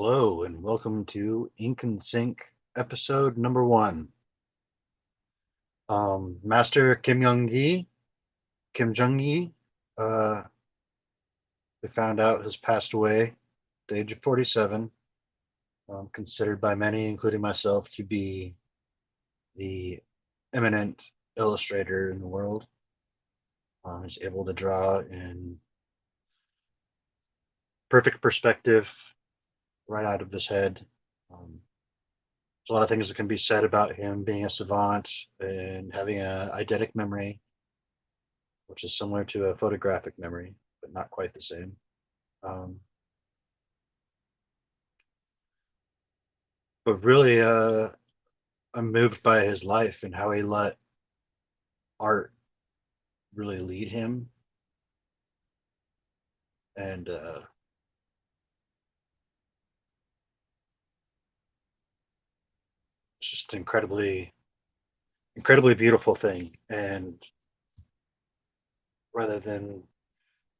Hello and welcome to Ink and Sync episode number one. Master Kim Jung Gi, uh, we found out has passed away at the age of 47. Considered by many, including myself, to be the eminent illustrator in the world. He's able to draw in perfect perspective right out of his head. Um, there's a lot of things that can be said about him being a savant and having a eidetic memory, which is similar to a photographic memory, but not quite the same. Um, but really, I'm moved by his life and how he let art really lead him, and it's just an incredibly beautiful thing. And rather than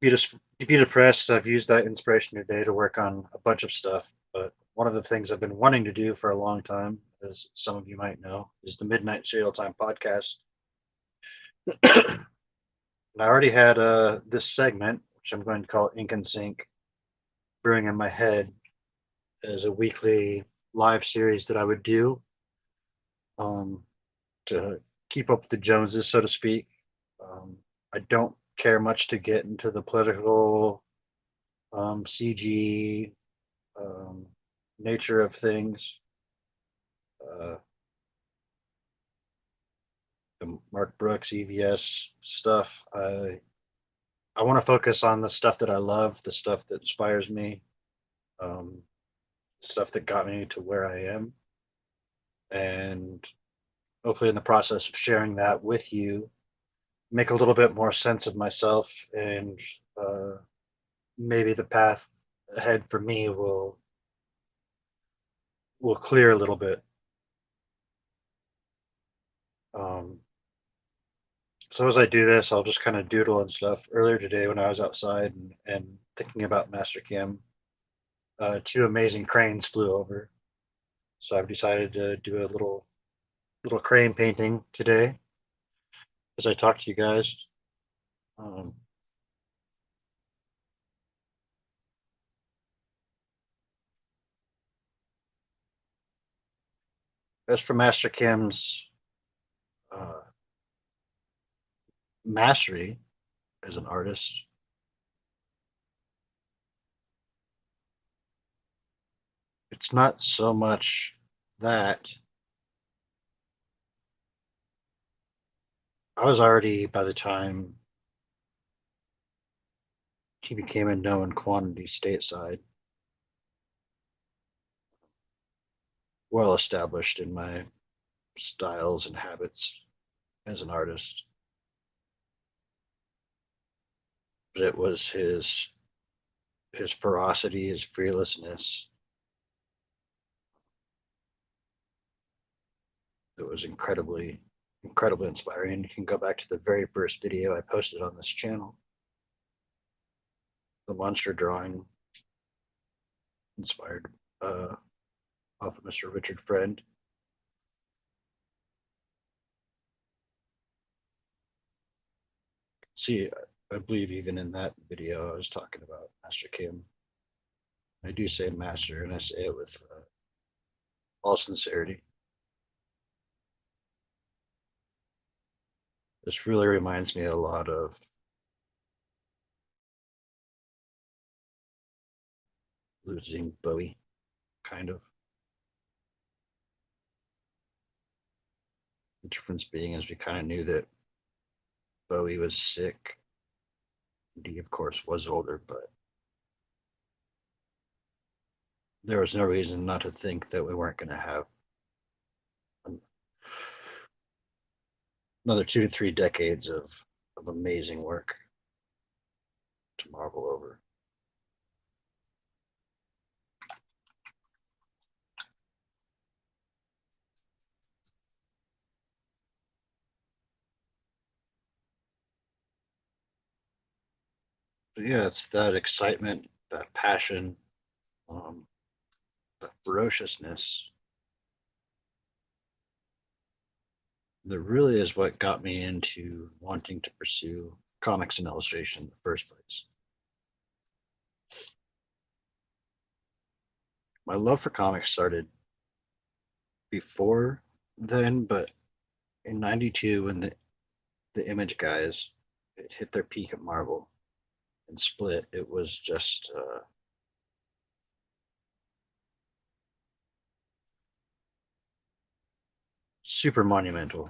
be dis- be depressed, I've used that inspiration today to work on a bunch of stuff. But one of the things I've been wanting to do for a long time, as some of you might know, is the Midnight Serial Time podcast. And I already had this segment, which I'm going to call Ink and Sync, brewing in my head as a weekly live series that I would do, um, to keep up with the Joneses, so to speak. I don't care much to get into the political, CG, um, nature of things. Uh, the Mark Brooks EVS stuff. I want to focus on the stuff that I love, the stuff that inspires me, um, stuff that got me to where I am, and hopefully, in the process of sharing that with you, make a little bit more sense of myself, and uh, maybe the path ahead for me will clear a little bit. Um, so as I do this, I'll just kind of doodle and stuff. Earlier today, when I was outside and thinking about Master Kim, two amazing cranes flew over. So I've decided to do a little crane painting today as I talk to you guys. Um, as for Master Kim's uh, mastery as an artist, it's not so much that I was already, by the time he became a known quantity stateside, well established in my styles and habits as an artist. But it was his ferocity, his fearlessness that was incredibly inspiring. You can go back to the very first video I posted on this channel, the monster drawing inspired off of Mr. Richard Friend. See, I believe even in that video I was talking about Master Kim. I do say master, and I say it with all sincerity. This really reminds me a lot of losing Bowie, kind of. The difference being is we kind of knew that Bowie was sick. He, of course, was older, but there was no reason not to think that we weren't going to have another 2 to 3 decades of amazing work to marvel over. But yeah, it's that excitement, that passion, um, the ferociousness that really is what got me into wanting to pursue comics and illustration in the first place. My love for comics started before then, but in '92 when the Image guys hit their peak at Marvel and split, it was just super monumental.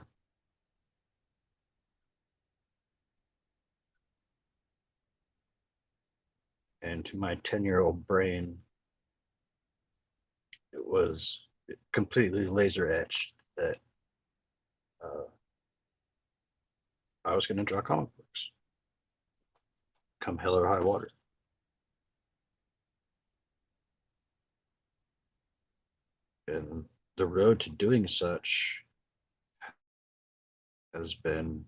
And to my 10-year-old brain, it was completely laser etched that uh, I was going to draw comic books, come hell or high water. And the road to doing such has been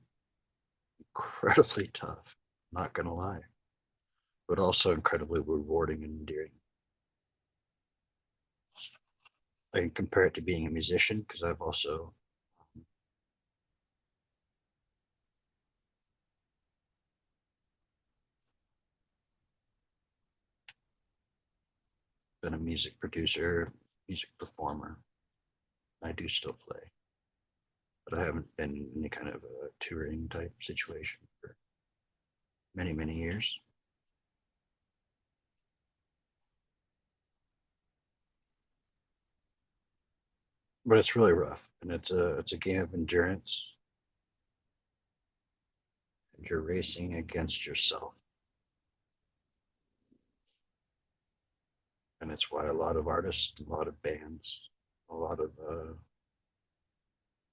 incredibly tough, not going to lie, but also incredibly rewarding and endearing. I can compare it to being a musician because I've also been a music producer, music performer. I do still play, but I haven't been in any kind of a touring type situation for many, many years. But it's really rough, and it's a game of endurance, and you're racing against yourself, and it's why a lot of artists, a lot of bands, a lot of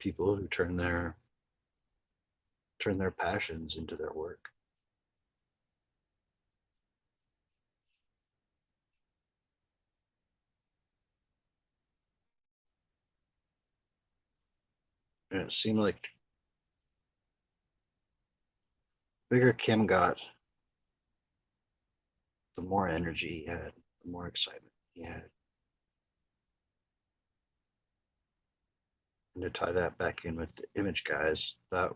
people who turn their passions into their work. And it seemed like the bigger Kim got, the more energy he had, the more excitement he had. And to tie that back in with the Image guys, that's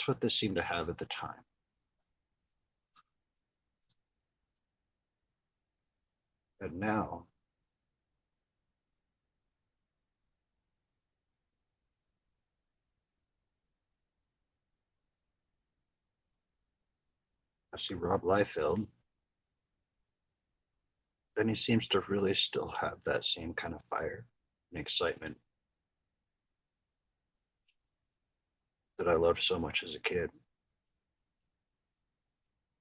what they seemed to have at the time. And now I see Rob Liefeld, and he seems to really still have that same kind of fire and excitement that I loved so much as a kid.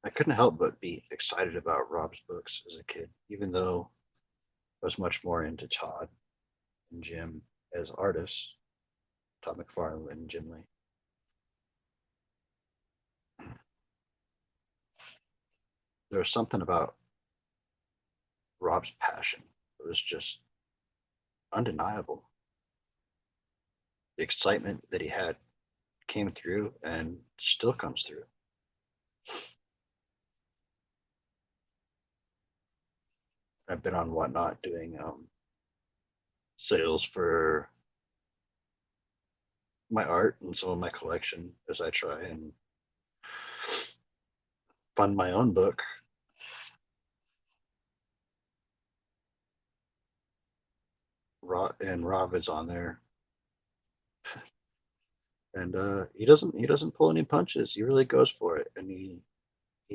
I couldn't help but be excited about Rob's books as a kid, even though I was much more into Todd and Jim as artists, Todd McFarlane and Jim Lee. There was something about Rob's passion that was just undeniable. The excitement that he had came through and still comes through. I've been on Whatnot doing sales for my art and some of my collection as I try and fund my own book. Rob is on there, and he doesn't pull any punches. He really goes for it, and he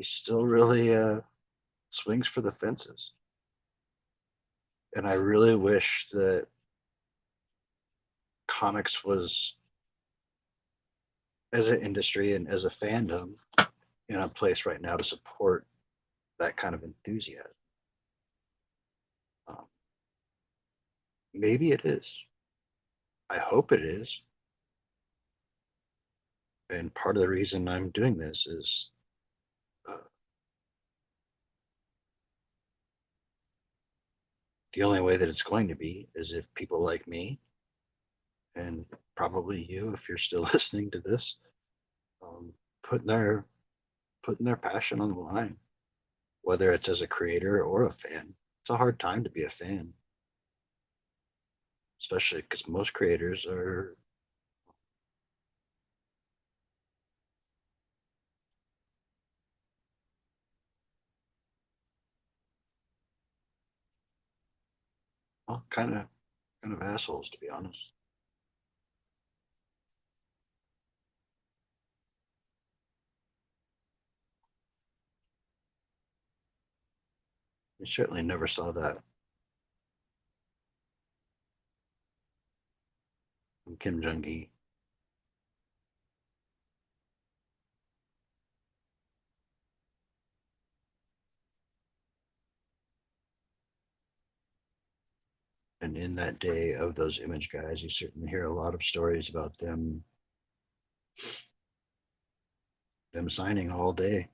still really swings for the fences. And I really wish that comics was, as an industry and as a fandom, in a place right now to support that kind of enthusiasm. Um, Maybe it is. I hope it is. And part of the reason I'm doing this is uh, the only way that it's going to be is if people like me and probably you, if you're still listening to this, um, putting their putting their passion on the line, whether it's as a creator or a fan. It's a hard time to be a fan, especially because most creators are, well, kind of assholes, to be honest. You certainly never saw that from Kim Jung Gi. And in that day of those image guys, you certainly hear a lot of stories about them signing all day,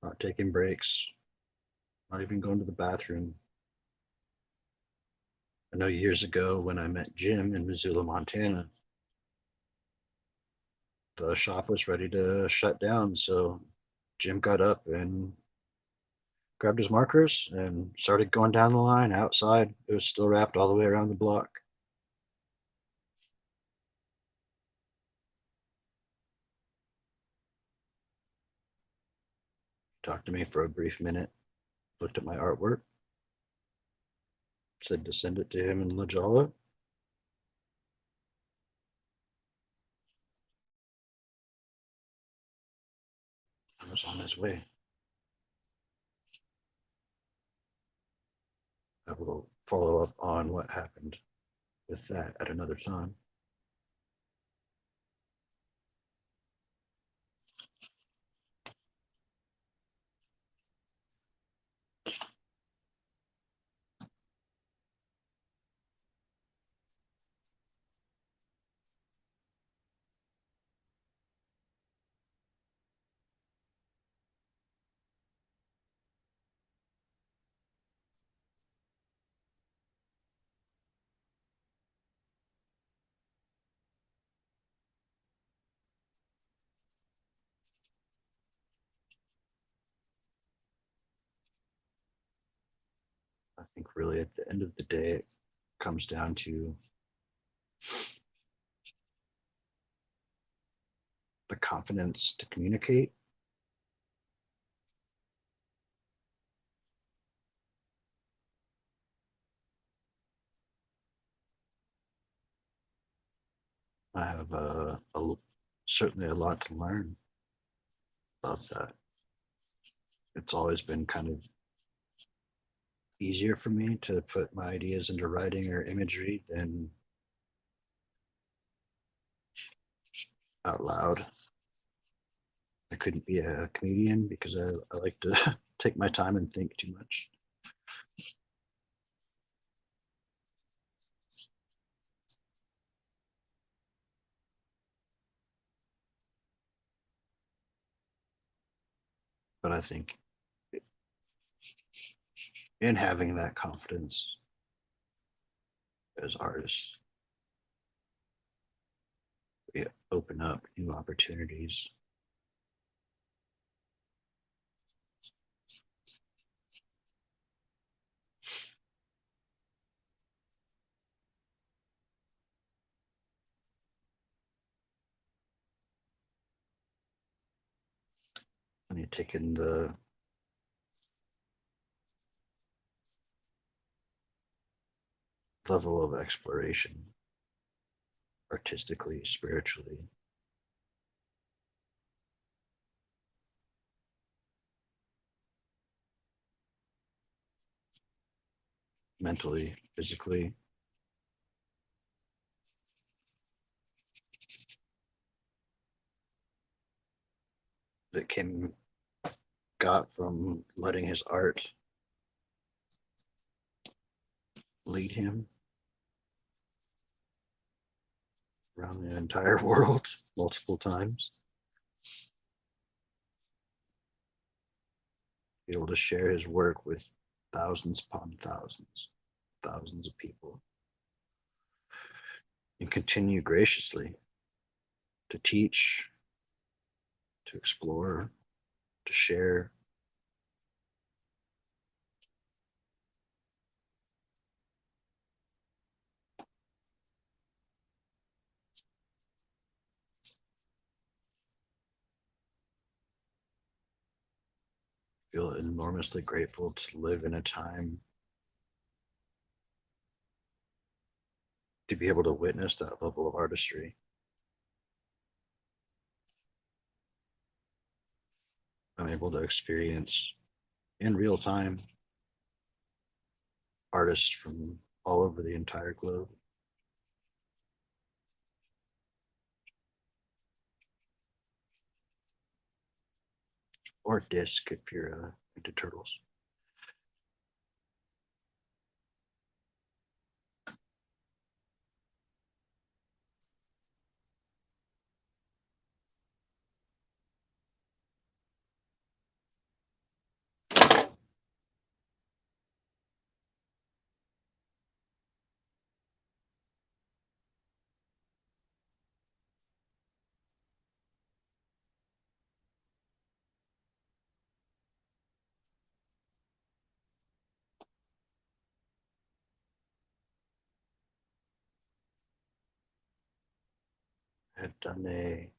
not taking breaks, not even going to the bathroom. I know years ago when I met Jim in Missoula, Montana, the shop was ready to shut down. So Jim got up and grabbed his markers and started going down the line outside. It was still wrapped all the way around the block. Talked to me for a brief minute, looked at my artwork, said to send it to him in La Jolla. I was on his way. I will follow up on what happened with that at another time. I think really at the end of the day, it comes down to the confidence to communicate. I have certainly a lot to learn about that. It's always been kind of easier for me to put my ideas into writing or imagery than out loud. I couldn't be a comedian because I like to take my time and think too much. But I think in having that confidence as artists, we open up new opportunities. And you take in the level of exploration artistically, spiritually, mentally, physically, that Kim got from letting his art lead him around the entire world multiple times, be able to share his work with thousands upon thousands, thousands of people, and continue graciously to teach, to explore, to share. feel enormously grateful to live in a time to be able to witness that level of artistry. I'm able to experience in real time artists from all over the entire globe. Or disc if you're into turtles. I had done a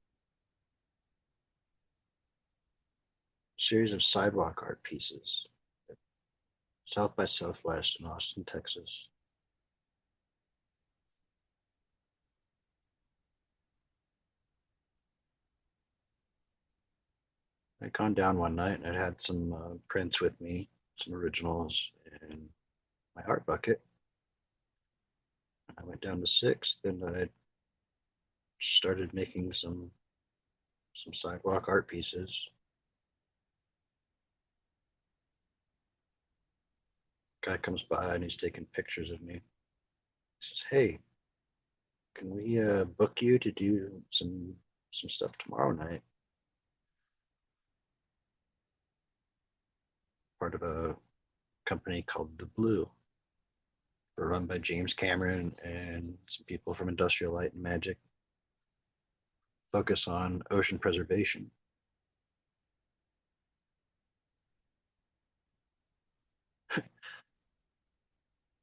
series of sidewalk art pieces at South by Southwest in Austin, Texas. I'd gone down one night and I had some prints with me, some originals, and my art bucket. I went down to Sixth and I started making some sidewalk art pieces. Guy comes by and he's taking pictures of me. He says, "Hey, can we book you to do some stuff tomorrow night?" Part of a company called The Blue. We're run by James Cameron and some people from Industrial Light and Magic. Focus on ocean preservation. Of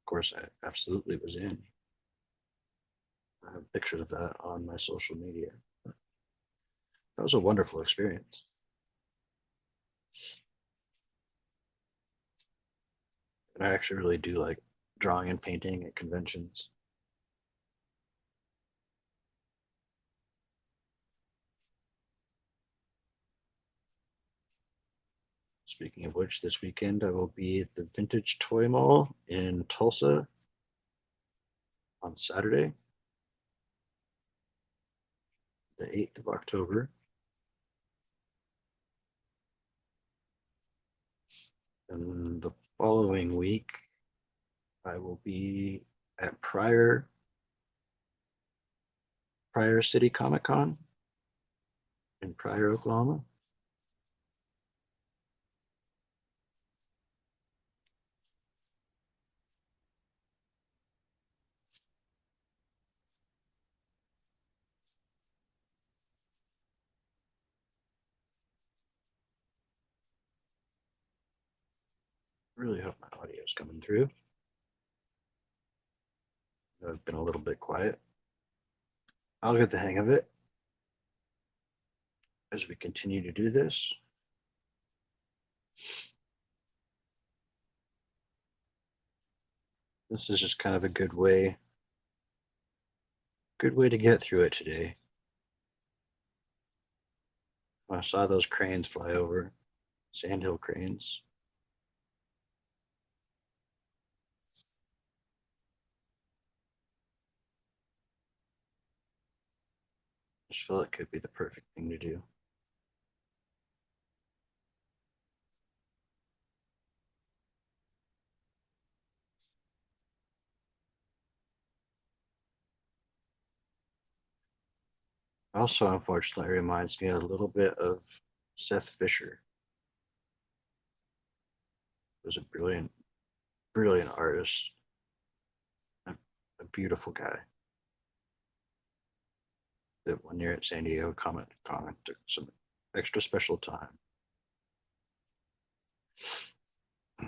course, I absolutely was in. I have pictures of that on my social media. That was a wonderful experience. And I actually really do like drawing and painting at conventions. Speaking of which, this weekend I will be at the Vintage Toy Mall in Tulsa on Saturday, the 8th of October. And the following week, I will be at Pryor City Comic Con in Pryor, Oklahoma. Really hope my audio is coming through. I've been a little bit quiet. I'll get the hang of it as we continue to do this. This is just kind of a good way to get through it today. When I saw those cranes fly over, sandhill cranes, I just feel it could be the perfect thing to do. Also, unfortunately, reminds me a little bit of Seth Fisher. He was a brilliant artist, a beautiful guy. That one year at San Diego Comic took some extra special time to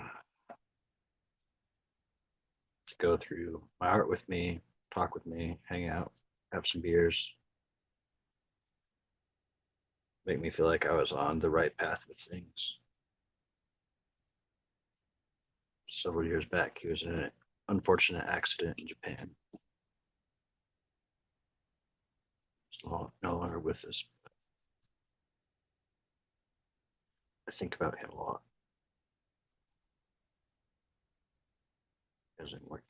go through my art with me, talk with me, hang out, have some beers, make me feel like I was on the right path with things. several years back. He was in an unfortunate accident in Japan. He's no longer with us. I think about him a lot. It doesn't work.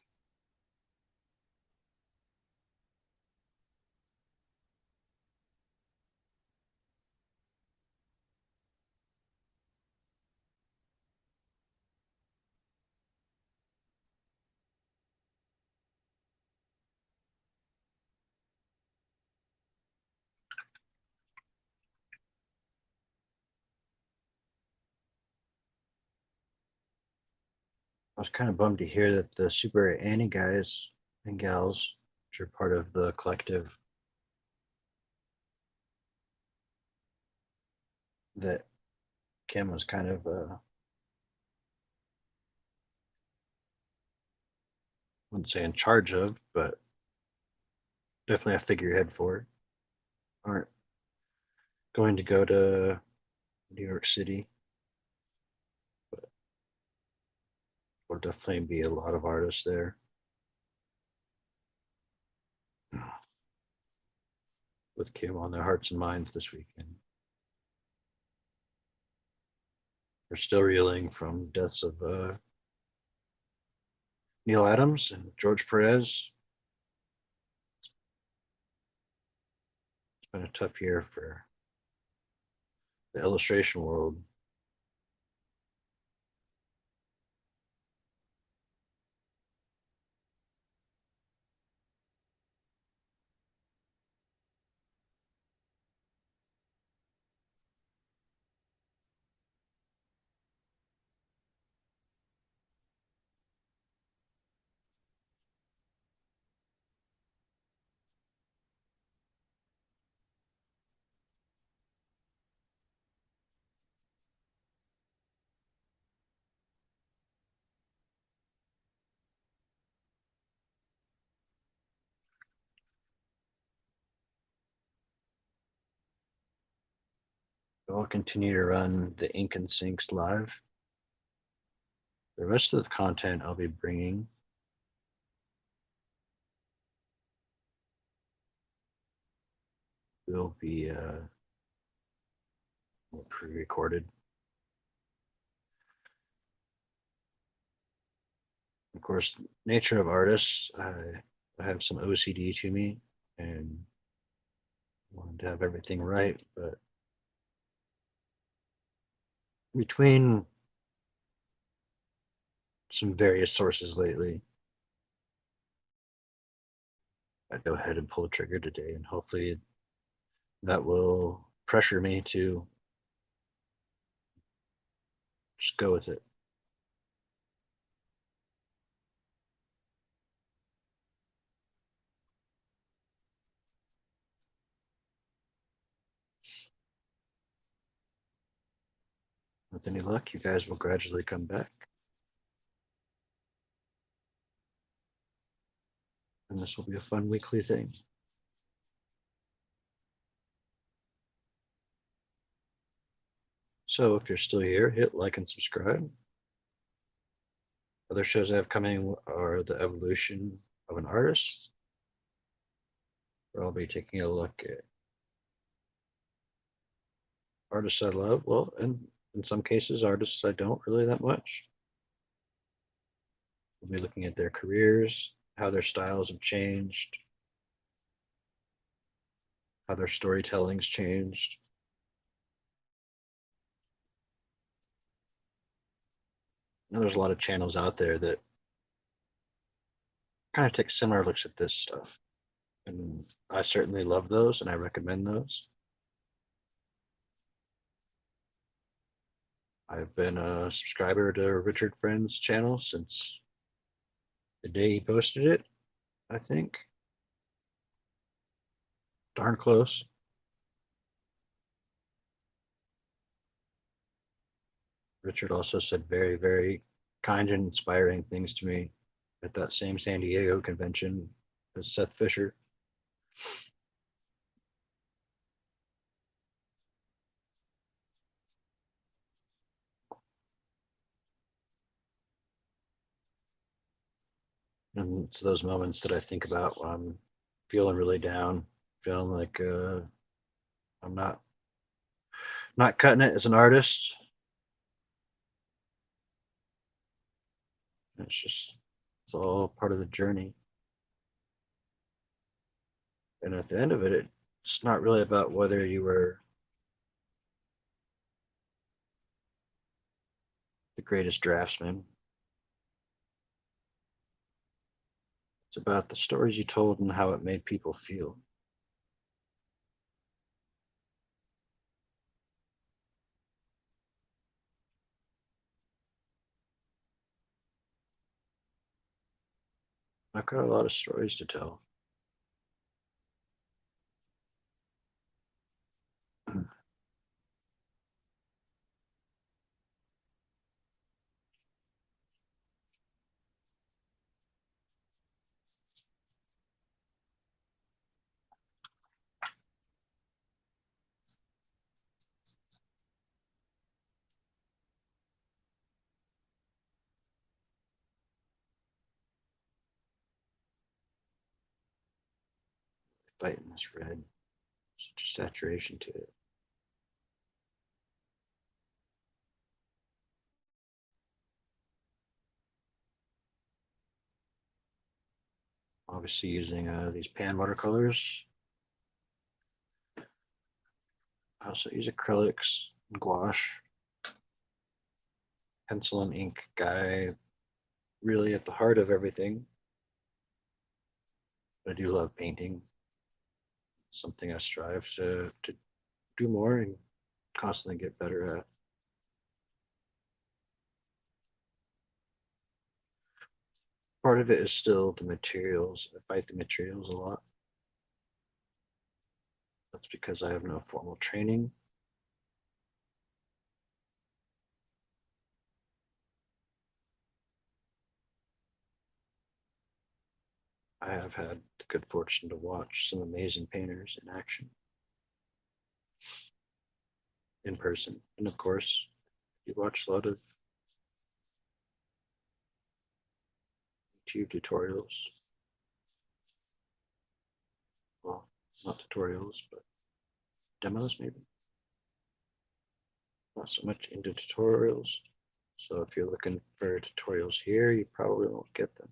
I was kind of bummed to hear that the Super Annie guys and gals, which are part of the collective, that Kim was kind of, I wouldn't say in charge of, but definitely a figurehead for, aren't going to go to New York City. But there'll definitely be a lot of artists there. With Kim on their hearts and minds this weekend. We're still reeling from deaths of Neil Adams and George Perez. It's been a tough year for the illustration world. I'll continue to run the Ink and Sinks live. The rest of the content I'll be bringing will be pre-recorded. Of course, nature of artists, I have some OCD to me and wanted to have everything right, but between some various sources lately, I'd go ahead and pull the trigger today, and hopefully that will pressure me to just go with it. With any luck, you guys will gradually come back. And this will be a fun weekly thing. So if you're still here, hit like and subscribe. Other shows I have coming are The Evolution of an Artist, where I'll be taking a look at artists I love. Well, and in some cases, artists I don't really that much. We'll be looking at their careers, how their styles have changed, how their storytelling's changed. There's a lot of channels out there that kind of take similar looks at this stuff. And I certainly love those and I recommend those. I've been a subscriber to Richard Friend's channel since the day he posted it, I think. Darn close. Richard also said very, very kind and inspiring things to me at that same San Diego convention as Seth Fisher. And it's those moments that I think about when I'm feeling really down, feeling like I'm not cutting it as an artist. It's all part of the journey. And at the end of it, it's not really about whether you were the greatest draftsman. It's about the stories you told and how it made people feel. I've got a lot of stories to tell. Fighting this red, such a saturation to it. Obviously, using these pan watercolors. I also use acrylics and gouache. Pencil and ink guy, really at the heart of everything. I do love painting. It's something I strive to do more and constantly get better at. Part of it is still the materials. I fight the materials a lot. That's because I have no formal training. I have had the good fortune to watch some amazing painters in action in person. And of course, you watch a lot of YouTube tutorials. Well, not tutorials, but demos maybe. Not so much into tutorials. So if you're looking for tutorials here, you probably won't get them.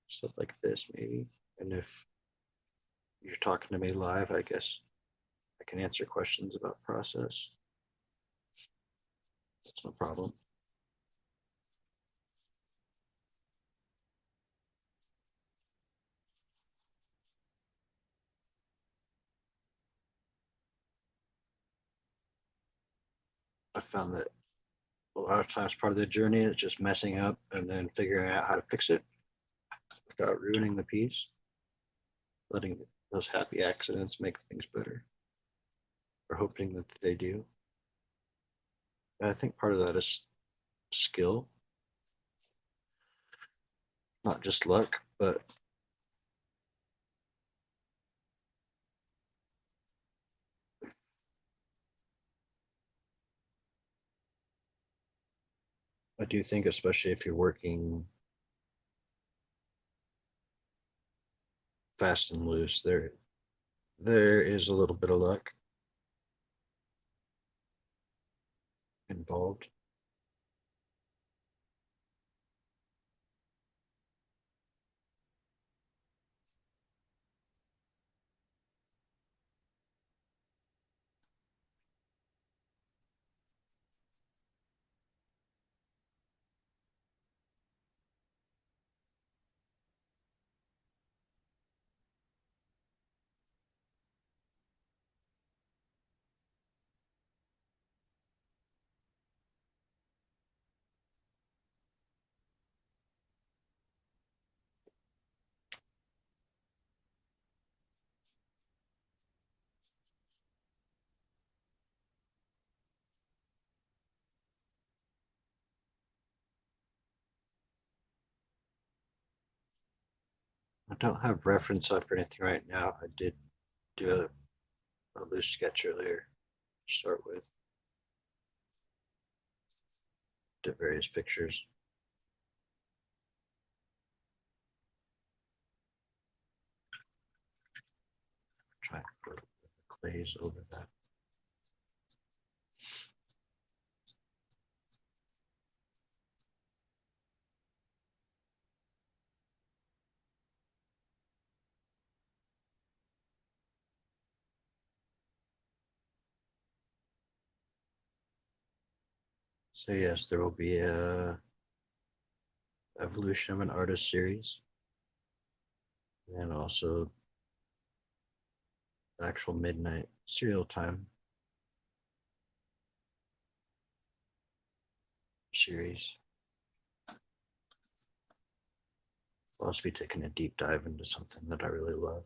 Stuff like this maybe. And if you're talking to me live, I guess I can answer questions about process. That's no problem. I found that a lot of times part of the journey is just messing up and then figuring out how to fix it without ruining the piece, letting those happy accidents make things better, or hoping that they do. And I think part of that is skill, not just luck, but I do think, especially if you're working fast and loose, there is a little bit of luck involved. I don't have reference up or anything right now. I did do a loose sketch earlier to start with, did various pictures. try and put the glaze over that. So yes, there will be a evolution of an artist series, and also actual midnight serial time series. I'll also be taking a deep dive into something that I really love.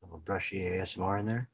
A little brushy ASMR in there.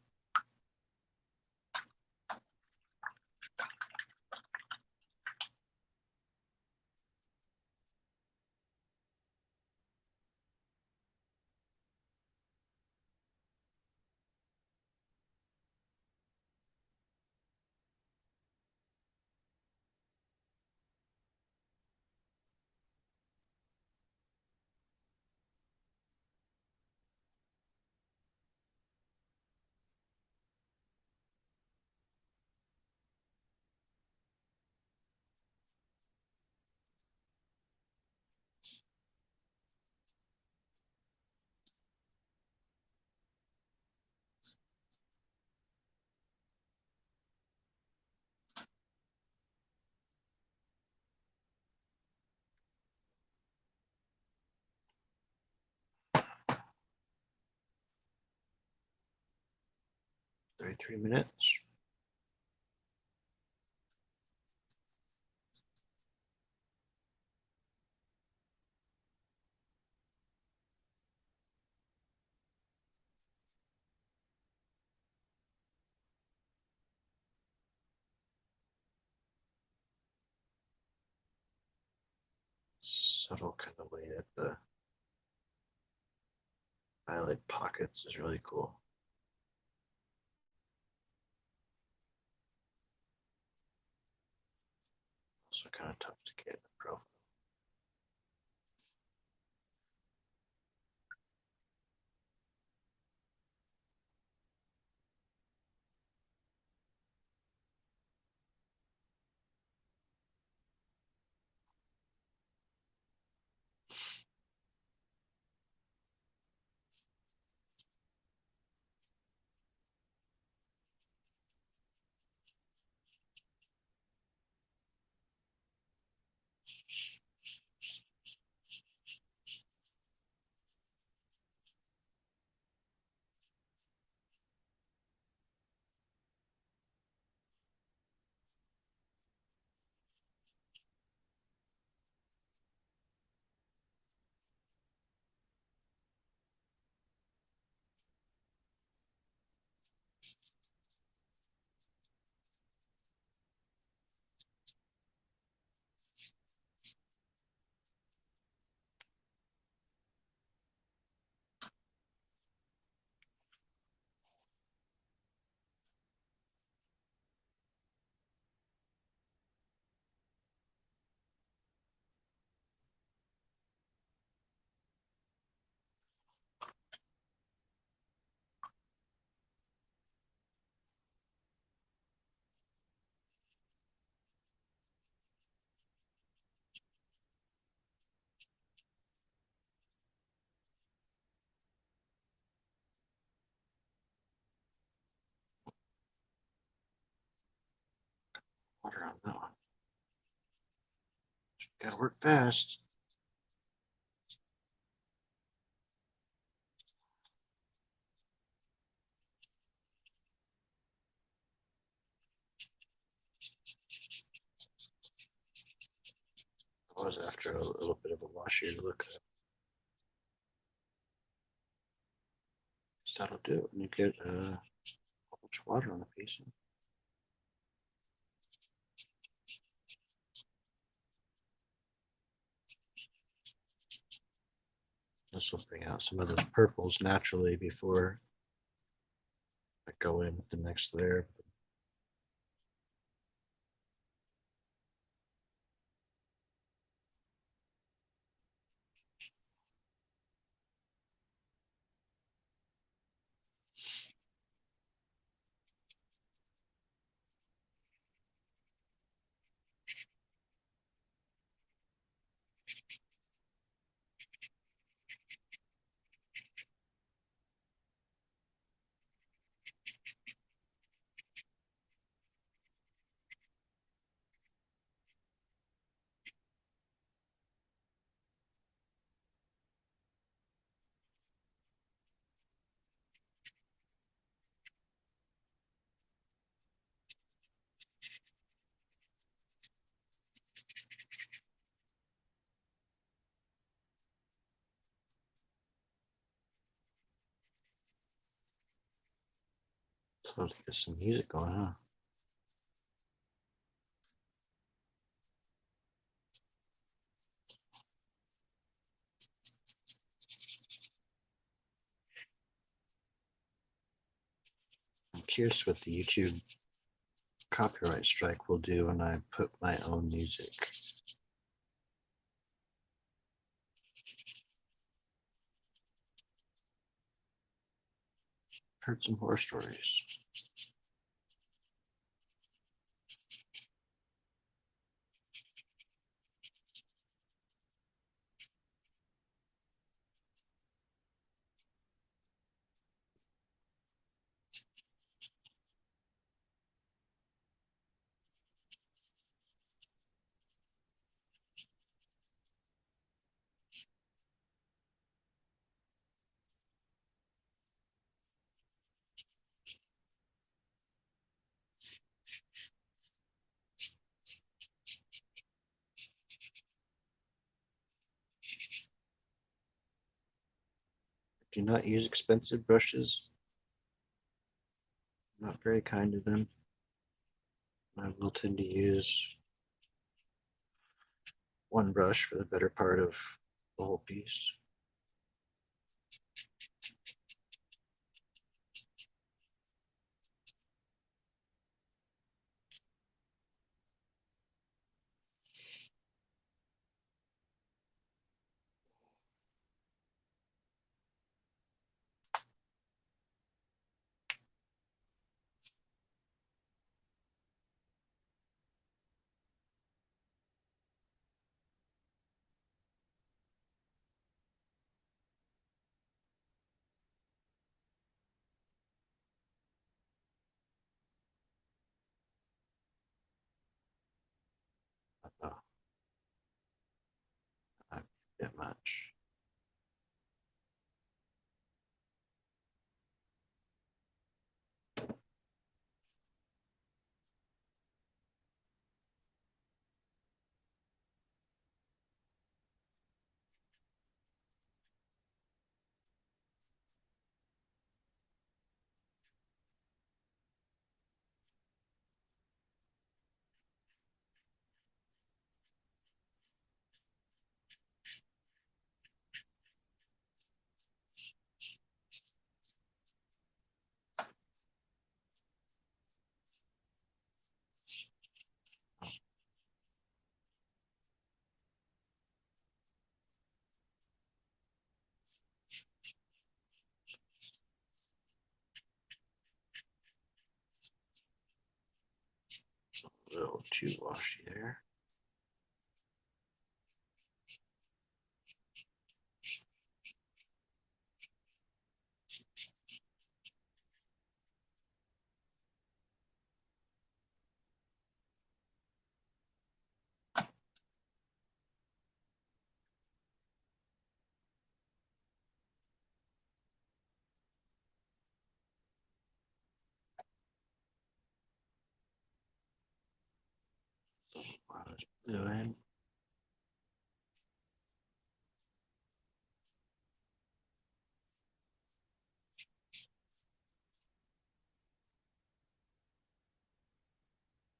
Thirty-three minutes. Subtle kind of way at the eyelid pockets is really cool. Also kind of tough to get in the profile. That one. Gotta work fast. I was after a little bit of a washier look. That'll do it when you get a whole bunch of water on the piece. This will bring out some of those purples naturally before I go in with the next layer. So let's get some music going on. I'm curious what the YouTube copyright strike will do when I put my own music. Heard some horror stories. Do not use expensive brushes. I'm not very kind to them. I will tend to use one brush for the better part of the whole piece. Oh, not that much. A little too washy there. Doing.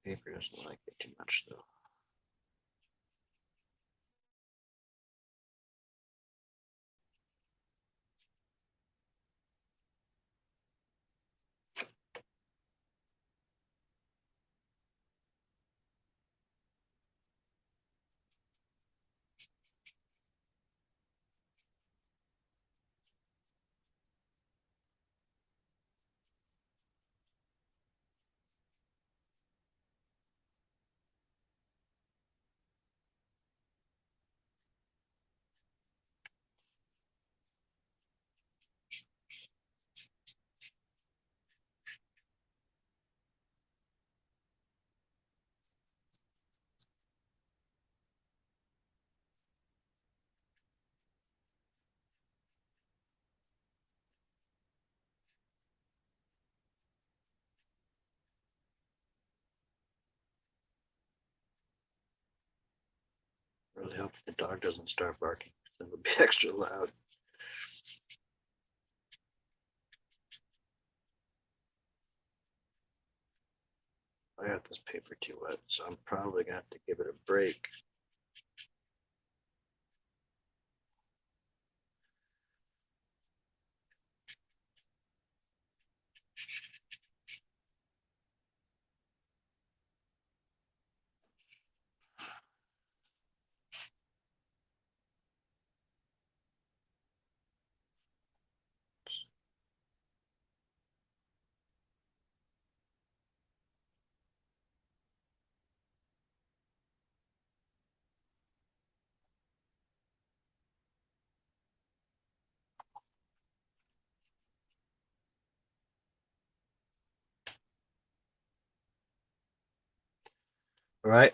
Paper doesn't like it too much though. Really hope the dog doesn't start barking. It would be extra loud. I got this paper too wet, so I'm probably gonna have to give it a break. All right.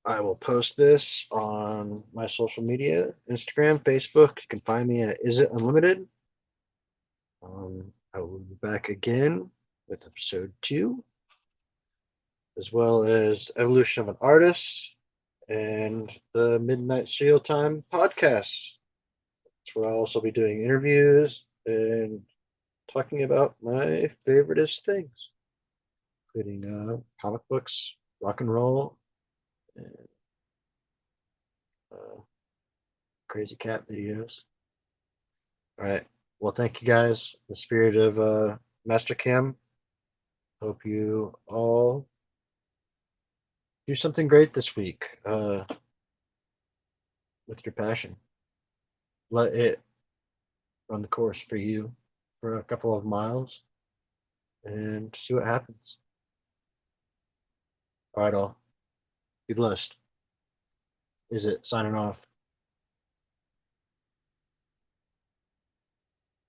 I will post this on my social media, Instagram, Facebook. You can find me at Is It Unlimited. I will be back again with episode 2, as well as Evolution of an Artist and the Midnight Serial Time podcast. That's where I'll also be doing interviews and talking about my favoriteest things, including comic books, rock and roll, and uh, crazy cat videos. All right. Well, thank you guys. In the spirit of Master Cam, hope you all do something great this week with your passion. Let it run the course for you for a couple of miles and see what happens. All right, all. Be blessed. Is it signing off?